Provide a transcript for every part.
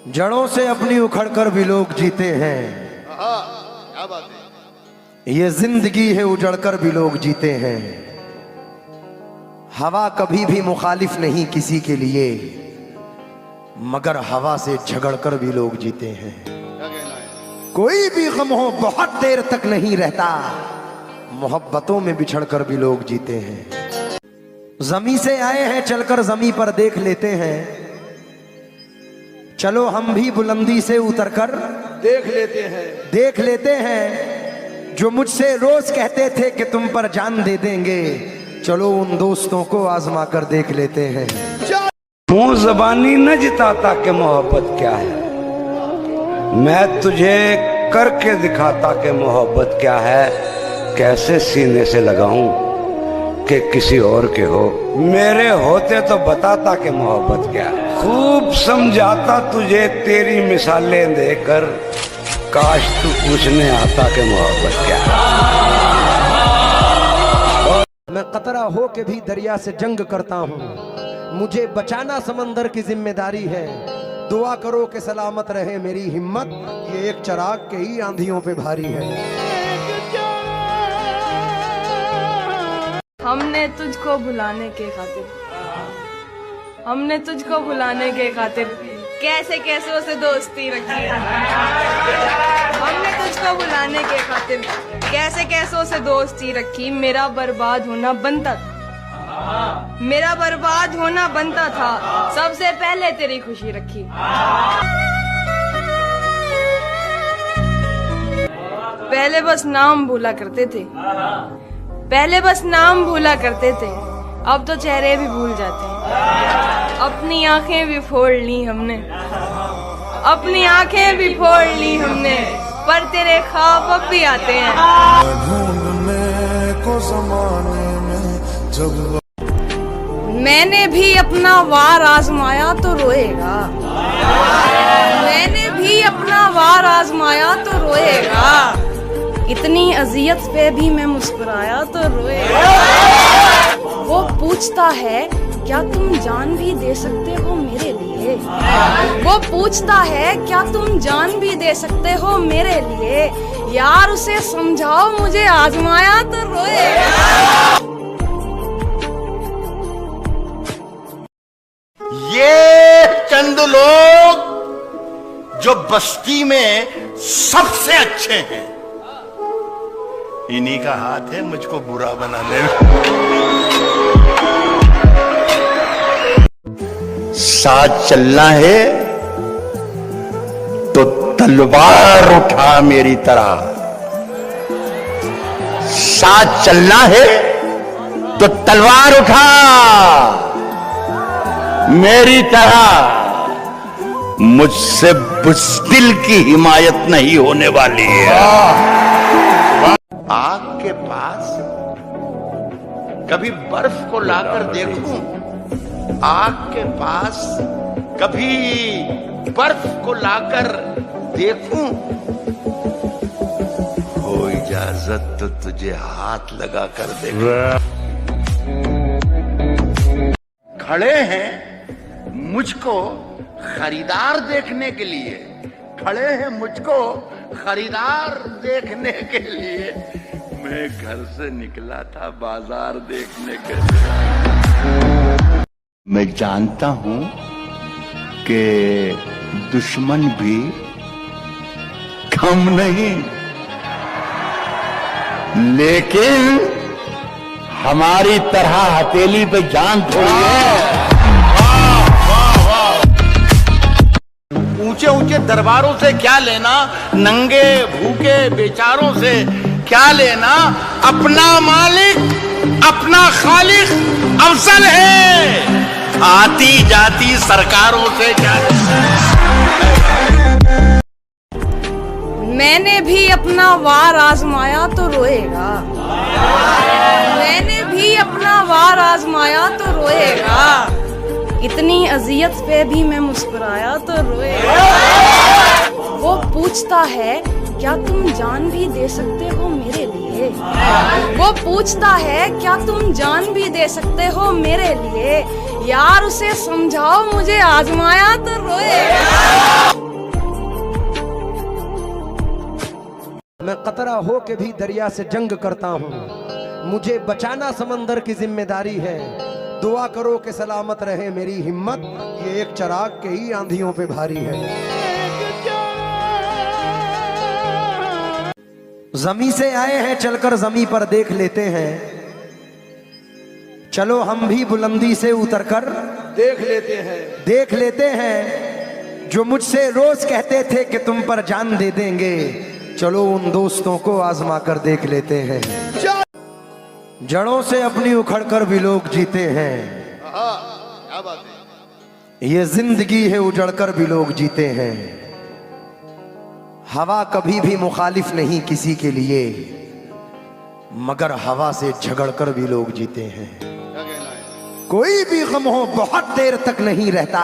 जड़ों से अपनी उखड़कर भी लोग जीते हैं। क्या बात है। ये जिंदगी है उजड़कर भी लोग जीते हैं। हवा कभी भी मुखालिफ नहीं किसी के लिए, मगर हवा से झगड़कर भी लोग जीते हैं। क्या कहना है? कोई भी गम हो बहुत देर तक नहीं रहता, मोहब्बतों में बिछड़कर भी लोग जीते हैं। जमी से आए हैं चलकर जमी पर देख लेते हैं, चलो हम भी बुलंदी से उतरकर देख लेते हैं। जो मुझसे रोज कहते थे कि तुम पर जान दे देंगे, चलो उन दोस्तों को आजमा कर देख लेते हैं। मुंह जबानी न जिताता कि मोहब्बत क्या है, मैं तुझे करके दिखाता कि मोहब्बत क्या है। कैसे सीने से लगाऊं कि किसी और के हो, मेरे होते तो बताता कि मोहब्बत क्या है। खूब समझाता तुझे तेरी मिसालें देकर, काश तू पूछने आता कि मोहब्बत क्या है। मैं कतरा हो के भी दरिया से जंग करता हूँ, मुझे बचाना समंदर की जिम्मेदारी है। दुआ करो कि सलामत रहे मेरी हिम्मत, ये एक चिराग के ही आंधियों पे भारी है। हमने तुझको भुलाने के खातिर कैसे कैसों से दोस्ती रखी। हमने तुझको भुलाने के खातिर कैसे कैसों से दोस्ती रखी। मेरा बर्बाद होना बनता था, सबसे पहले तेरी खुशी रखी। पहले बस नाम भूला करते थे, अब तो चेहरे भी भूल जाते हैं। अपनी आंखें भी फोड़ ली हमने, पर तेरे ख्वाब अब भी आते हैं। मैंने भी अपना वार आजमाया तो रोएगा, इतनी अजियत पे भी मैं मुस्कुराया तो रोएगा। वो पूछता है क्या तुम जान भी दे सकते हो मेरे लिए, यार उसे समझाओ मुझे आजमाया तो रोएगा। ये चंद लोग जो बस्ती में सबसे अच्छे हैं, इन्हीं का हाथ है मुझको बुरा बनाने में। साथ चलना है तो तलवार उठा मेरी तरह, साथ चलना है तो तलवार उठा मेरी तरह। मुझसे बुज़दिल की हिमायत नहीं होने वाली है। आग के पास कभी बर्फ को लाकर देखूं, आग के पास कभी बर्फ को लाकर देखूं, हो इजाजत तो तुझे हाथ लगा कर देखूं। खड़े हैं मुझको खरीदार देखने के लिए, मैं घर से निकला था बाजार देखने के लिए। मैं जानता हूं कि दुश्मन भी कम नहीं, लेकिन हमारी तरह हथेली पे जान थोड़ी है। ऊंचे ऊंचे दरबारों से क्या लेना, नंगे भूखे बेचारों से क्या लेना, अपना मालिक अपना खालिक अफसल है, आती जाती सरकारों से क्या। मैंने भी अपना वार आजमाया तो रोएगा, इतनी अजियत पे भी मैं मुस्कुराया तो रोएगा। वो पूछता है क्या तुम जान भी दे सकते हो मेरे लिए, यार उसे समझाओ मुझे आजमाया तो रोएगा। हो के भी दरिया से जंग करता हूँ, मुझे बचाना समंदर की जिम्मेदारी है। दुआ करो कि सलामत रहे मेरी हिम्मत, ये एक चिराग के ही आंधियों पे भारी है। जमी से आए हैं चलकर जमी पर देख लेते हैं, चलो हम भी बुलंदी से उतरकर देख लेते हैं। जो मुझसे रोज कहते थे कि तुम पर जान दे देंगे, चलो उन दोस्तों को आजमा कर देख लेते हैं। जड़ों से अपनी उखड़कर भी लोग जीते हैं, क्या बात है। ये जिंदगी है उजड़कर भी लोग जीते हैं। हवा कभी भी मुखालिफ नहीं किसी के लिए, मगर हवा से झगड़कर भी लोग जीते हैं। कोई भी गम हो बहुत देर तक नहीं रहता,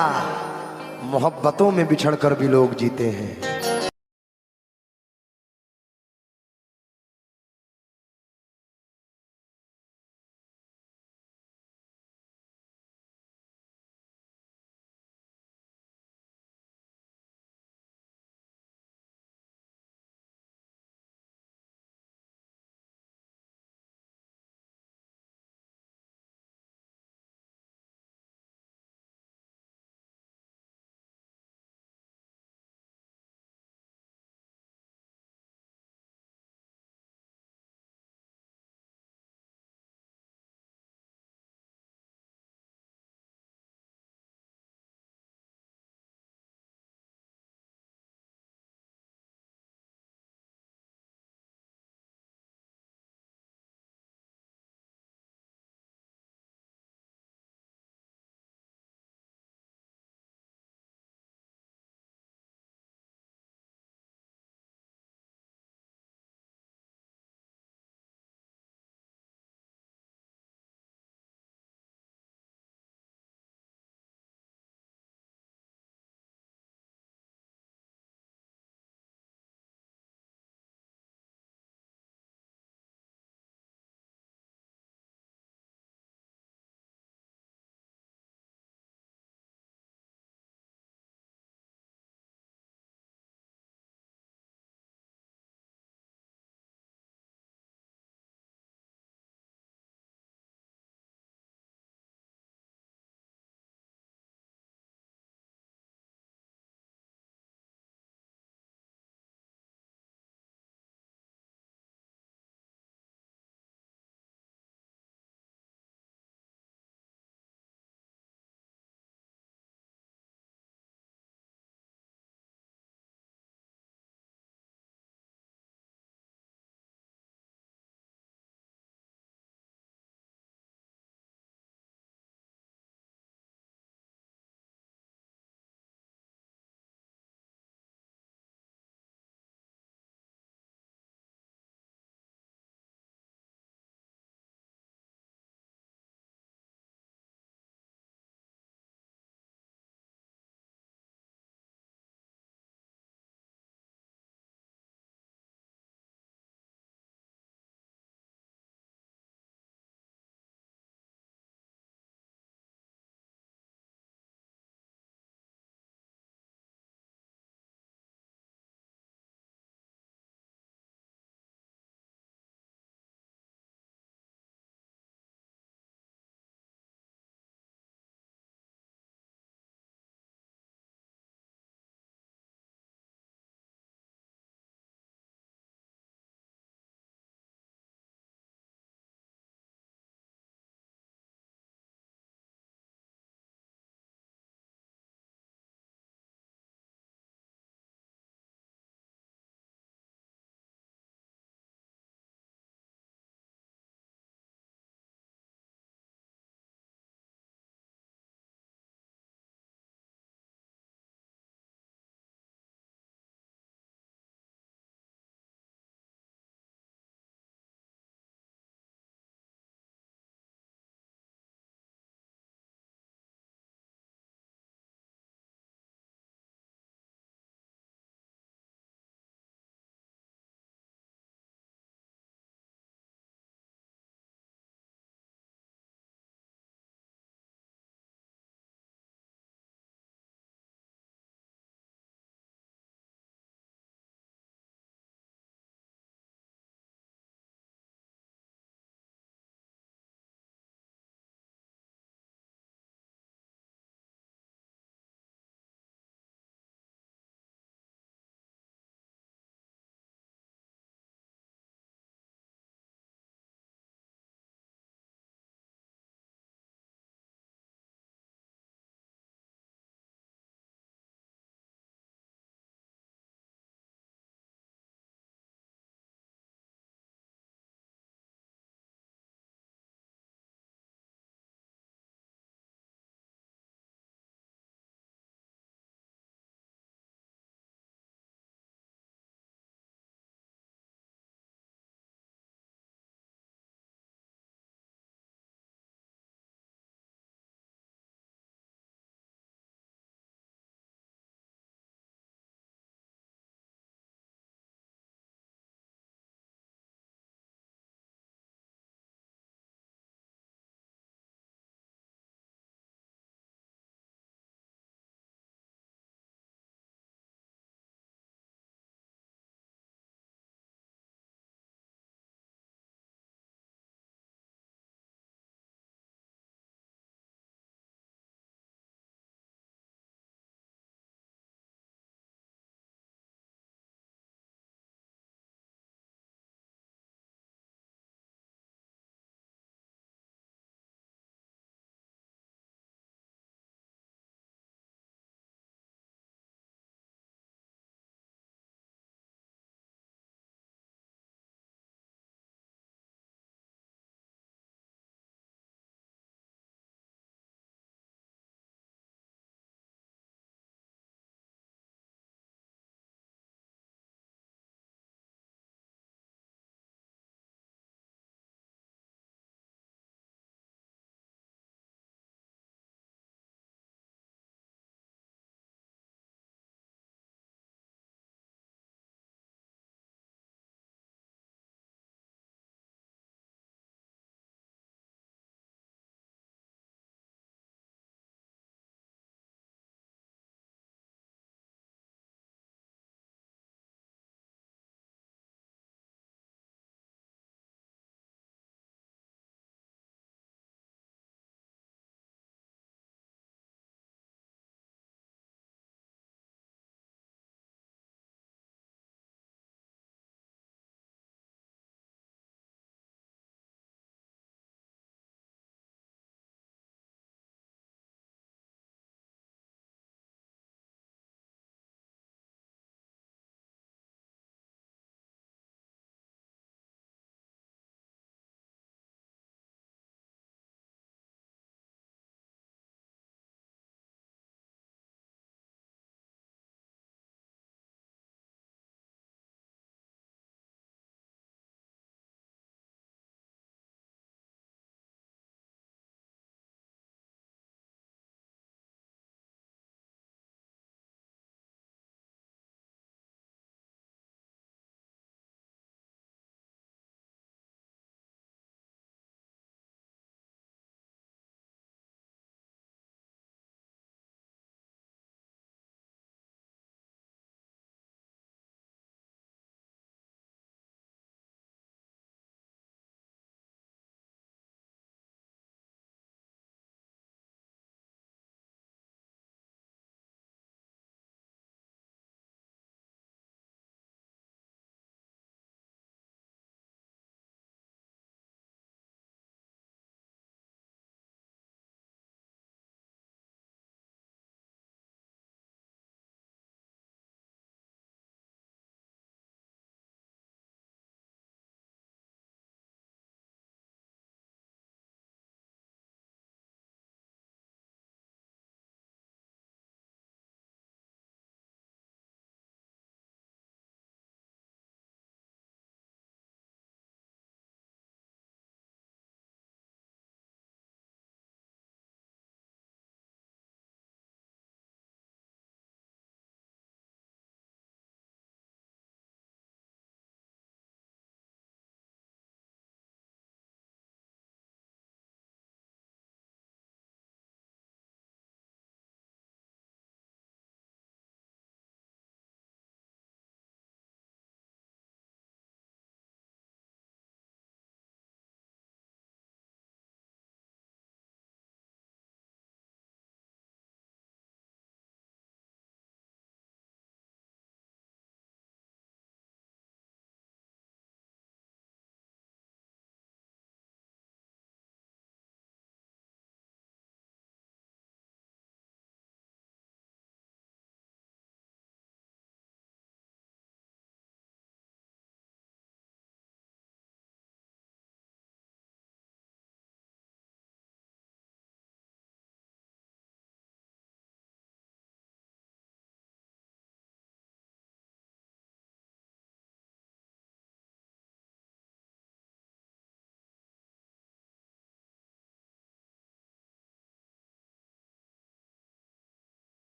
मोहब्बतों में बिछड़कर भी लोग जीते हैं।